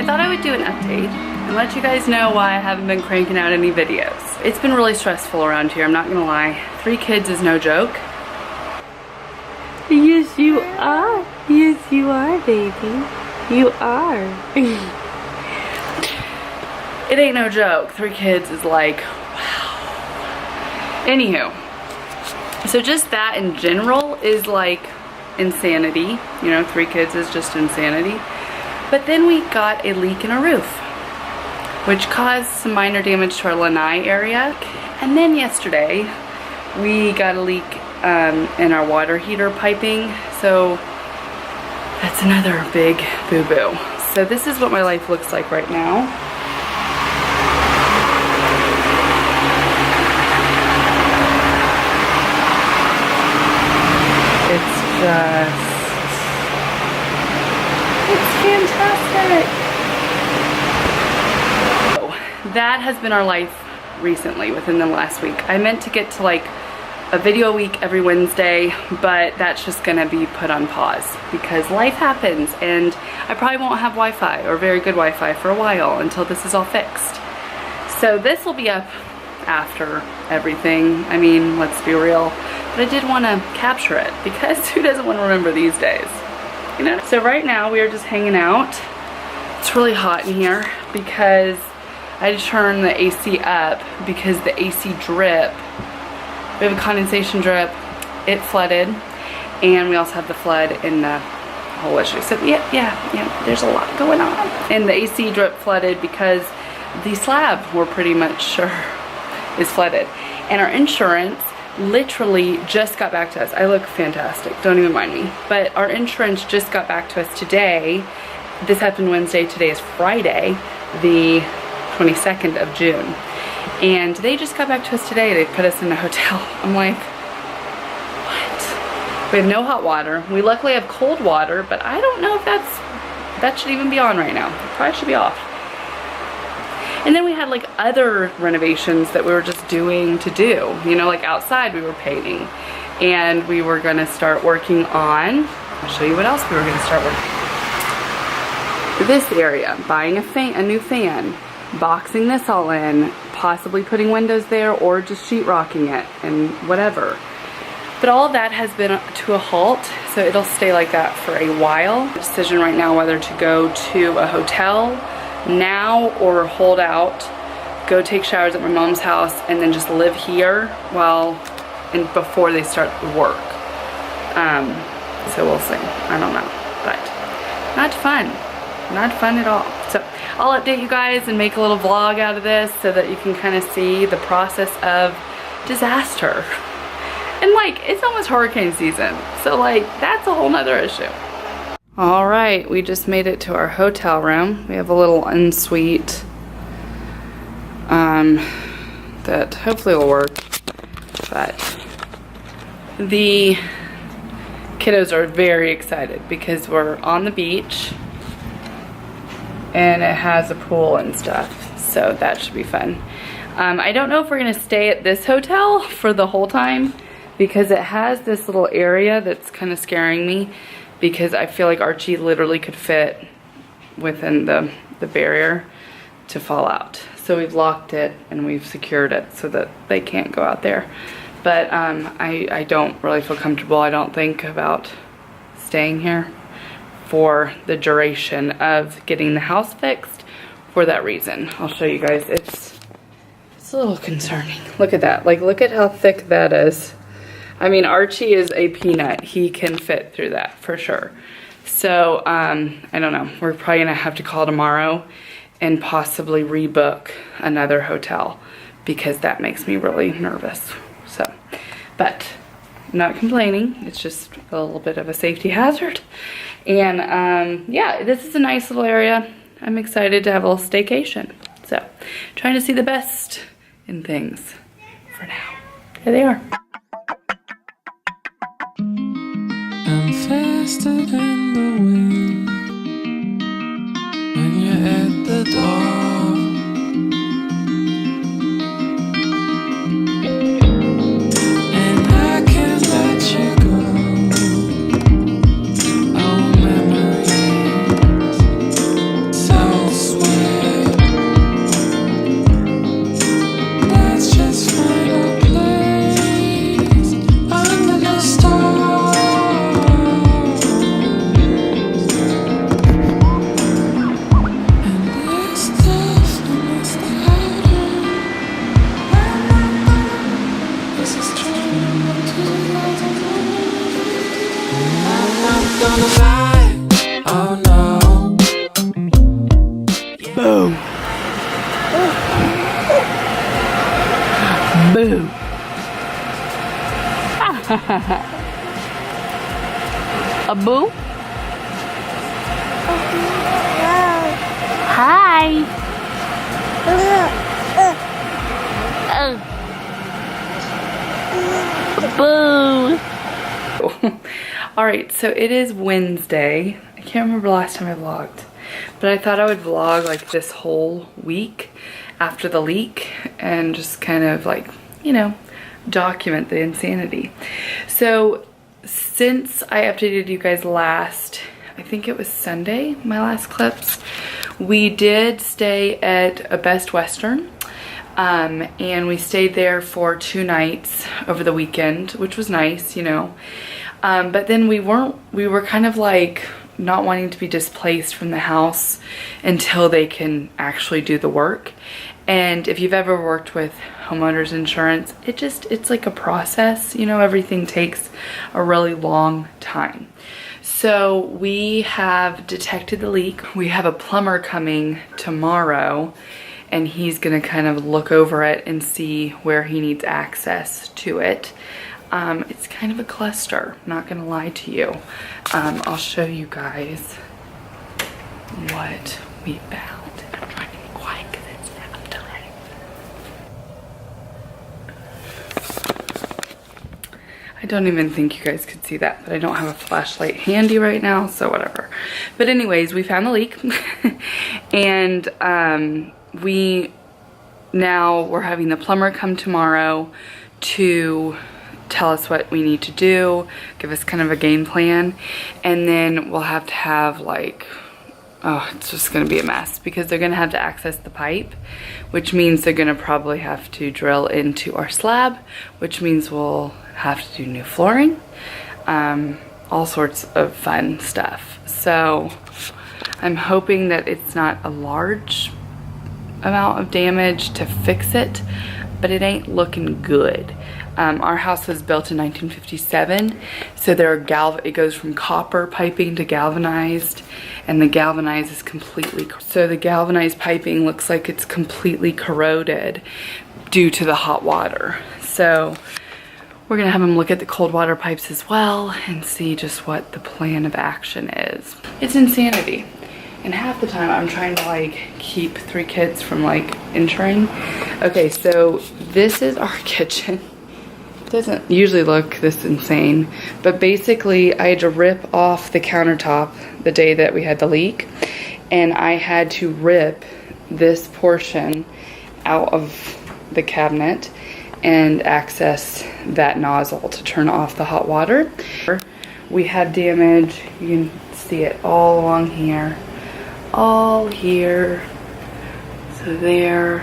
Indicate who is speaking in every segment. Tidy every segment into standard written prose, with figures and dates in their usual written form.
Speaker 1: I thought I would do an update and let you guys know why I haven't been cranking out any videos. It's been really stressful around here, I'm not gonna lie. 3 kids is no joke. Yes, you are. Yes, you are, baby. You are. It ain't no joke. 3 kids is like, wow. Anywho, so just that in general is like insanity. You know, 3 kids is just insanity. But then we got a leak in our roof, which caused some minor damage to our lanai area. And then yesterday, we got a leak in our water heater piping. So that's another big boo-boo. So this is what my life looks like right now. It's fantastic. So that has been our life recently within the last week. I meant to get to like a video a week every Wednesday, but that's just gonna be put on pause because life happens and I probably won't have Wi-Fi or very good Wi-Fi for a while until this is all fixed. So this will be up after everything. I mean, let's be real. But I did want to capture it because who doesn't want to remember these days, you know? So right now we are just hanging out. It's really hot in here because I had to turn the AC up because the AC drip, we have a condensation drip, it flooded, and we also have the flood in the whole issue. So yeah, there's a lot going on. And the AC drip flooded because the slab, we're pretty much sure, is flooded. And our insurance literally just got back to us. I look fantastic, don't even mind me. But our insurance just got back to us today. This happened Wednesday, today is Friday, the 22nd of June. And they just got back to us today. They put us in a hotel. I'm like, what? We have no hot water. We luckily have cold water, but I don't know if that should even be on right now. It probably should be off. And then we had like other renovations that we were just doing to do. You know, like outside we were painting. And we were gonna start working on, I'll show you what else we were gonna start working on. This area, buying a new fan, boxing this all in, possibly putting windows there or just sheetrocking it and whatever. But all of that has been to a halt, so it'll stay like that for a while. Decision right now whether to go to a hotel now or hold out, go take showers at my mom's house and then just live here before they start work. So we'll see. I don't know, but not fun at all. So I'll update you guys and make a little vlog out of this so that you can kind of see the process of disaster. And like, it's almost hurricane season, so like that's a whole nother issue. All right, we just made it to our hotel room. We have a little ensuite that hopefully will work, but the kiddos are very excited because we're on the beach and it has a pool and stuff, so that should be fun. I don't know if we're gonna stay at this hotel for the whole time because it has this little area that's kind of scaring me, because I feel like Archie literally could fit within the barrier to fall out. So we've locked it and we've secured it so that they can't go out there. But I don't really feel comfortable, I don't think, about staying here for the duration of getting the house fixed for that reason. I'll show you guys. It's a little concerning. Look at that. Like, look at how thick that is. I mean, Archie is a peanut. He can fit through that for sure. So, I don't know. We're probably gonna have to call tomorrow and possibly rebook another hotel because that makes me really nervous. So, but I'm not complaining. It's just a little bit of a safety hazard. And yeah, this is a nice little area. I'm excited to have a little staycation. So, trying to see the best in things for now. There they are.
Speaker 2: I'm faster than the wind when you're at the door. And I can't let you go. Oh, memories so I'm not gonna lie, oh no.
Speaker 1: Boom. Boom. A boo? Hi. Boo. All right, so it is Wednesday. I can't remember the last time I vlogged, but I thought I would vlog like this whole week after the leak and just kind of like, you know, document the insanity. So since I updated you guys last, I think it was Sunday, my last clips, we did stay at a Best Western. And we stayed there for 2 nights over the weekend, which was nice, you know. But then we were kind of like not wanting to be displaced from the house until they can actually do the work. And if you've ever worked with homeowners insurance, it's like a process, you know, everything takes a really long time. So we have detected the leak. We have a plumber coming tomorrow, and he's gonna kind of look over it and see where he needs access to it. It's kind of a cluster, not gonna lie to you. I'll show you guys what we found. I'm trying to be quiet because it's nap time. I don't even think you guys could see that, but I don't have a flashlight handy right now, so whatever. But anyways, we found the leak. And we're having the plumber come tomorrow to tell us what we need to do, give us kind of a game plan, and then we'll have to have like, oh, it's just gonna be a mess because they're gonna have to access the pipe, which means they're gonna probably have to drill into our slab, which means we'll have to do new flooring, all sorts of fun stuff. So I'm hoping that it's not a large amount of damage to fix it, but it ain't looking good. Our house was built in 1957, so it goes from copper piping to galvanized, and the galvanized is so the galvanized piping looks like it's completely corroded due to the hot water. So we're gonna have them look at the cold water pipes as well and see just what the plan of action is. It's insanity. And half the time I'm trying to like keep 3 kids from like entering. Okay, so this is our kitchen. It doesn't usually look this insane, but basically I had to rip off the countertop the day that we had the leak, and I had to rip this portion out of the cabinet and access that nozzle to turn off the hot water. We have damage, you can see it all along here. All here, so there,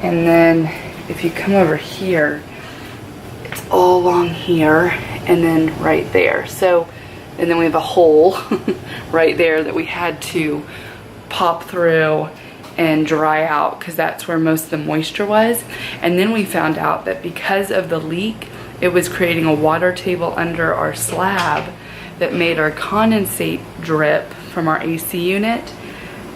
Speaker 1: and then if you come over here, it's all along here, and then right there. So, and then we have a hole right there that we had to pop through and dry out because that's where most of the moisture was. And then we found out that because of the leak, it was creating a water table under our slab that made our condensate drip from our AC unit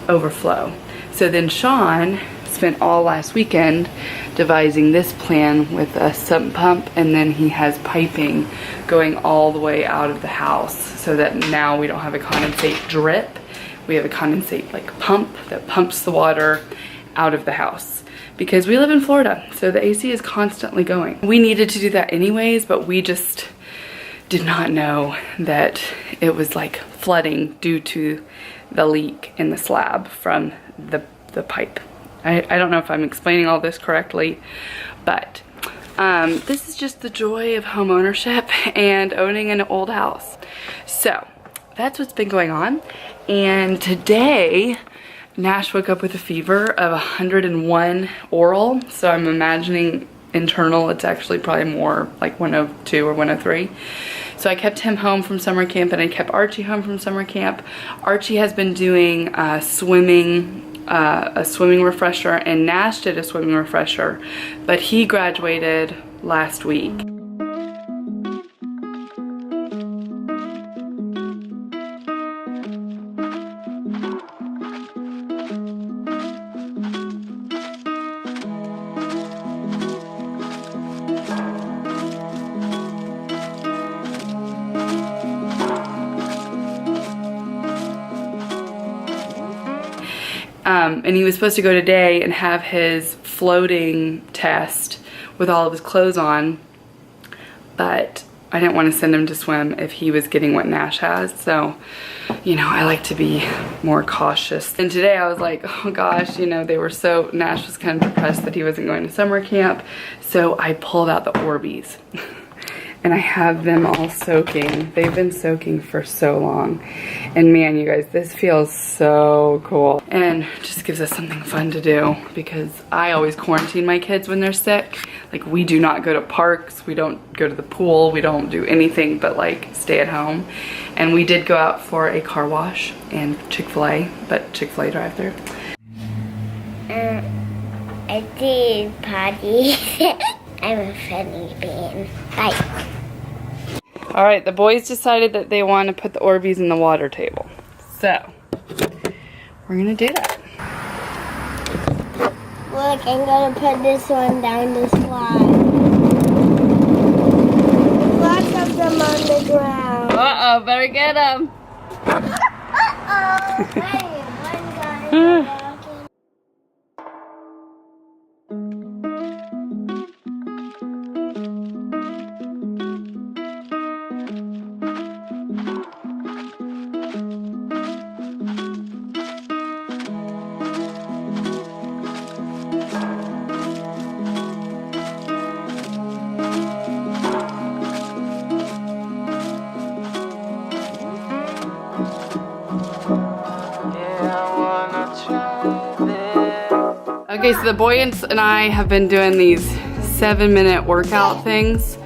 Speaker 1: overflow. So then Sean spent all last weekend devising this plan with a sump pump, and then he has piping going all the way out of the house so that now we don't have a condensate drip. We have a condensate like pump that pumps the water out of the house because we live in Florida, so the AC is constantly going. We needed to do that anyways, but we just did not know that it was like flooding due to the leak in the slab from the pipe. I don't know if I'm explaining all this correctly, but this is just the joy of home ownership and owning an old house. So that's what's been going on. And today Nash woke up with a fever of 101 oral, so I'm imagining internal it's actually probably more like 102 or 103. So I kept him home from summer camp, and I kept Archie home from summer camp. Archie has been doing a swimming refresher, and Nash did a swimming refresher, but he graduated last week. And he was supposed to go today and have his floating test with all of his clothes on, but I didn't want to send him to swim if he was getting what Nash has. So, you know, I like to be more cautious. And today I was like, oh gosh, you know, Nash was kind of depressed that he wasn't going to summer camp. So I pulled out the Orbeez and I have them all soaking. They've been soaking for so long. And man, you guys, this feels so cool. And just gives us something fun to do because I always quarantine my kids when they're sick. Like, we do not go to parks, we don't go to the pool, we don't do anything but like stay at home. And we did go out for a car wash and Chick-fil-A, but Chick-fil-A drive-thru.
Speaker 3: I did potty. I'm a funny bean. Bye.
Speaker 1: All right, the boys decided that they want to put the Orbeez in the water table. So, we're gonna do that.
Speaker 3: Look, I'm gonna put this one down the slide. Lots of them on the ground.
Speaker 1: Uh-oh, better get them.
Speaker 3: Uh-oh. Hey, one guy's walking.
Speaker 1: Okay, so the boys and I have been doing these 7-minute workout things.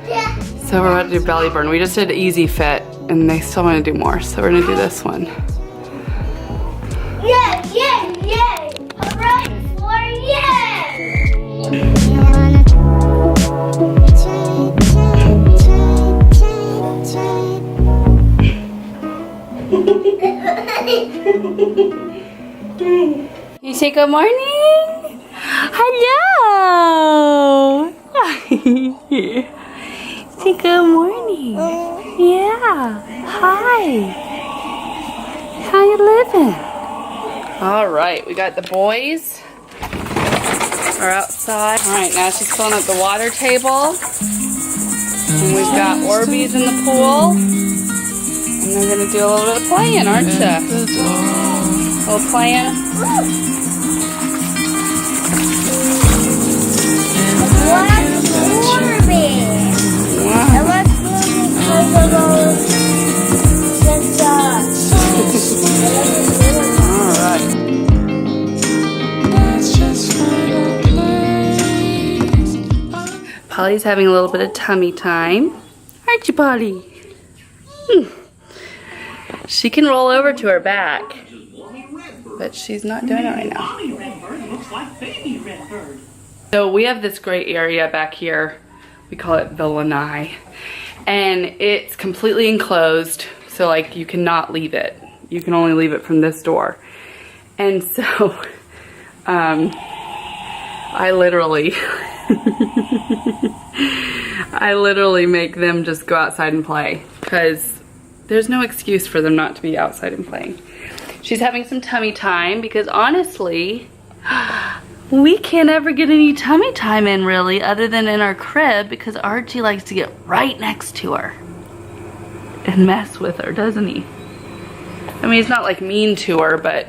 Speaker 1: So we're about to do belly burn. We just did Easy Fit and they still want to do more. So we're gonna do this one.
Speaker 3: Yay, yay, yay! Alright, for yay!
Speaker 1: You say good morning? Hello! Say good morning. Yeah. Hi. How you living? All right, we got the boys are outside. All right, now she's filling up the water table. And we've got Orbeez in the pool. And they're gonna do a little bit of playing, aren't you? A little playing. Polly's having a little bit of tummy time. Aren't you, Polly? She can roll over to her back, but she's not doing it right now. So we have this great area back here. We call it the lanai. And it's completely enclosed, so like you cannot leave it. You can only leave it from this door. And so I literally make them just go outside and play because there's no excuse for them not to be outside and playing. She's having some tummy time because honestly, we can't ever get any tummy time in really other than in our crib because Archie likes to get right next to her and mess with her, doesn't he? I mean, he's not like mean to her, but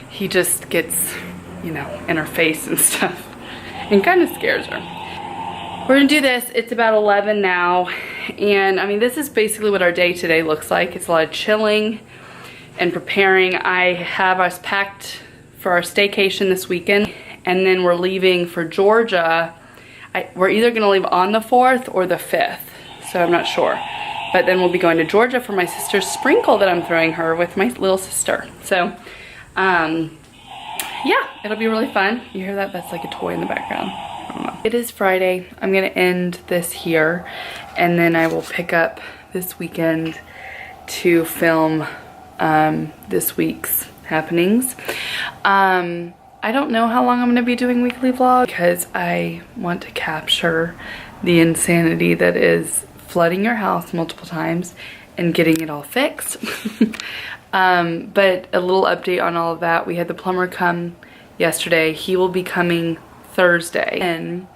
Speaker 1: he just gets, you know, in her face and stuff and kind of scares her. We're gonna do this. It's about 11 now, and I mean, this is basically what our day today looks like. It's a lot of chilling and preparing. I have us packed for our staycation this weekend, and then we're leaving for Georgia. We're either gonna leave on the 4th or the 5th, so I'm not sure. But then we'll be going to Georgia for my sister's sprinkle that I'm throwing her with my little sister. So, yeah, it'll be really fun. You hear that? That's like a toy in the background. I don't know. It is Friday. I'm gonna end this here, and then I will pick up this weekend to film this week's happenings. I don't know how long I'm gonna be doing weekly vlogs because I want to capture the insanity that is flooding your house multiple times and getting it all fixed. But a little update on all of that. We had the plumber come yesterday. He will be coming Thursday and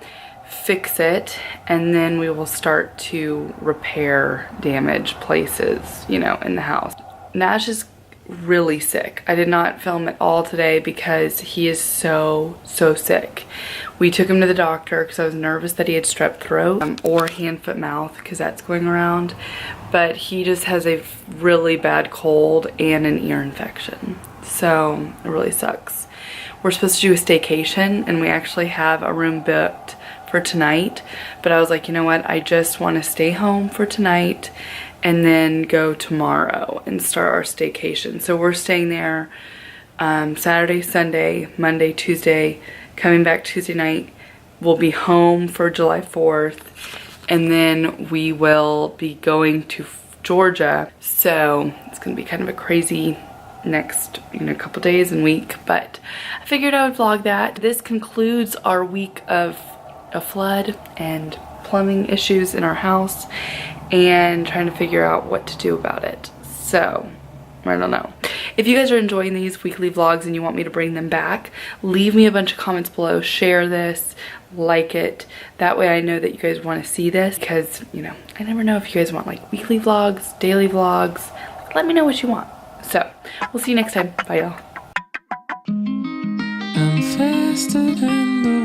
Speaker 1: fix it, and then we will start to repair damaged places, you know, in the house. Nash is really sick. I did not film at all today because he is so sick. We took him to the doctor because I was nervous that he had strep throat or hand, foot, mouth, because that's going around. But he just has a really bad cold and an ear infection. So it really sucks. We're supposed to do a staycation, and we actually have a room booked for tonight. But I was like, you know what? I just want to stay home for tonight and then go tomorrow and start our staycation. So we're staying there Saturday, Sunday, Monday, Tuesday, coming back Tuesday night. We'll be home for July 4th, and then we will be going to Georgia. So it's gonna be kind of a crazy next, you know, couple days and week, but I figured I would vlog that. This concludes our week of a flood and plumbing issues in our house and trying to figure out what to do about it. So I don't know. If you guys are enjoying these weekly vlogs and you want me to bring them back, leave me a bunch of comments below. Share this, like it. That way I know that you guys want to see this, because, you know, I never know if you guys want like weekly vlogs, daily vlogs. Let me know what you want. So we'll see you next time. Bye, y'all.
Speaker 2: I'm faster than the